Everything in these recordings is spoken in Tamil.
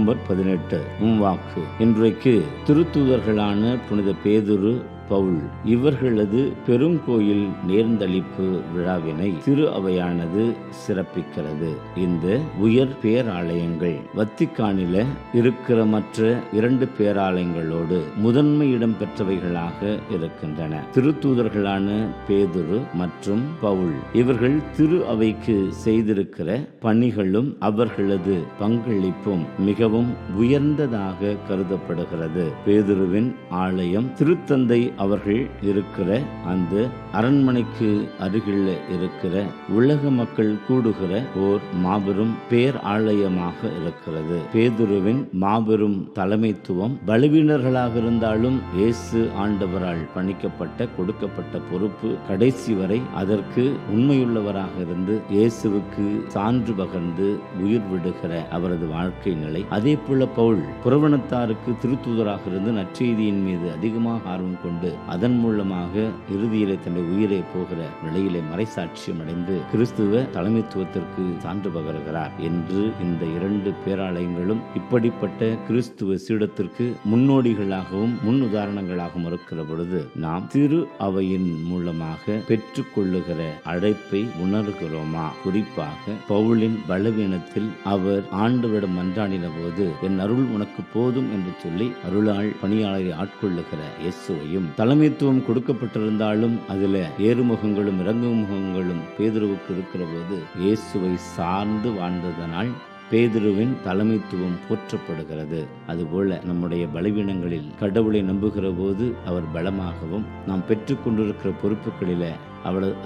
நம்பர் 18 வாக்கு. இன்றைக்கு திருத்தூதர்களான புனித பேதுரு, பவுல் இவர்களது பெருங்கோயில் நேர்ந்தளிப்பு விழாவினை திரு அவையானது சிறப்பிக்கிறது. இந்த உயர் பேராலயங்கள் வத்திக்கானில இருக்கிற மற்ற 2 பேராலயங்களோடு முதன்மை இடம் பெற்றவைகளாக இருக்கின்றன. திருத்தூதர்களான பேதுரு மற்றும் பவுல் இவர்கள் திரு அவைக்கு செய்திருக்கிற பணிகளும் அவர்களது பங்களிப்பும் மிகவும் உயர்ந்ததாக கருதப்படுகிறது. பேதுருவின் ஆலயம் திருத்தந்தை அவர்கள் இருக்கிற அந்த அரண்மனைக்கு அருகில் இருக்கிற உலக மக்கள் கூடுகிற ஓர் மாபெரும் பேர் ஆலயமாக இருக்கிறது. பேதுருவின் மாபெரும் தலைமைத்துவம் பலவீனர்களாக இருந்தாலும் இயேசு ஆண்டவரால் பணிக்கப்பட்ட கொடுக்கப்பட்ட பொறுப்பு கடைசி வரை அதற்கு உண்மையுள்ளவராக இருந்து இயேசுவுக்கு சான்று பகர்ந்து உயிர் விடுகிற அவரது வாழ்க்கை நிலை. அதே போல பவுல் புறவனத்தாருக்கு திருத்தூதராக இருந்து நற்செய்தியின் மீது அதிகமாக ஆர்வம் கொண்டு அதன் மூலமாக இறுதியிலே தன்னுடைய உயிரை போகிற நிலையிலே மறைசாட்சியம் அடைந்து கிறிஸ்துவ தலைமைத்துவத்திற்கு சான்று பகருகிறார் என்று இந்த 2 பேராலயங்களும் இப்படிப்பட்ட கிறிஸ்துவ சீடத்திற்கு முன்னோடிகளாகவும் முன் உதாரணங்களாகவும் இருக்கிற பொழுது நாம் திரு அவையின் மூலமாக பெற்றுக் கொள்ளுகிற அழைப்பை உணர்கிறோமா? குறிப்பாக பவுலின் பலவீனத்தில் அவர் ஆண்டவரிடம் மன்றாடின போது என் அருள் உனக்கு போதும் என்று சொல்லி அருளால் பணியாளரை ஆட்கொள்ளுகிற இயேசுவையும், தலைமைத்துவம் கொடுக்கப்பட்டிருந்தாலும் அதில் ஏறுமுகங்களும் இறங்குமுகங்களும் பேதுருவுக்கு இருக்கிற போது இயேசுவை சார்ந்து வாழ்ந்ததனால் பேதுருவின் தலைமைத்துவம் போற்றப்படுகிறது. அதுபோல நம்முடைய பலவீனங்களில் கடவுளை நம்புகிற போது அவர் பலமாகவும், நாம் பெற்றுக்கொண்டிருக்கிற பொறுப்புகளில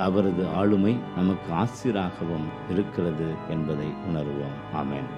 அவரது ஆளுமை நமக்கு ஆசிராகவும் இருக்கிறது என்பதை உணர்வோம். ஆமென்.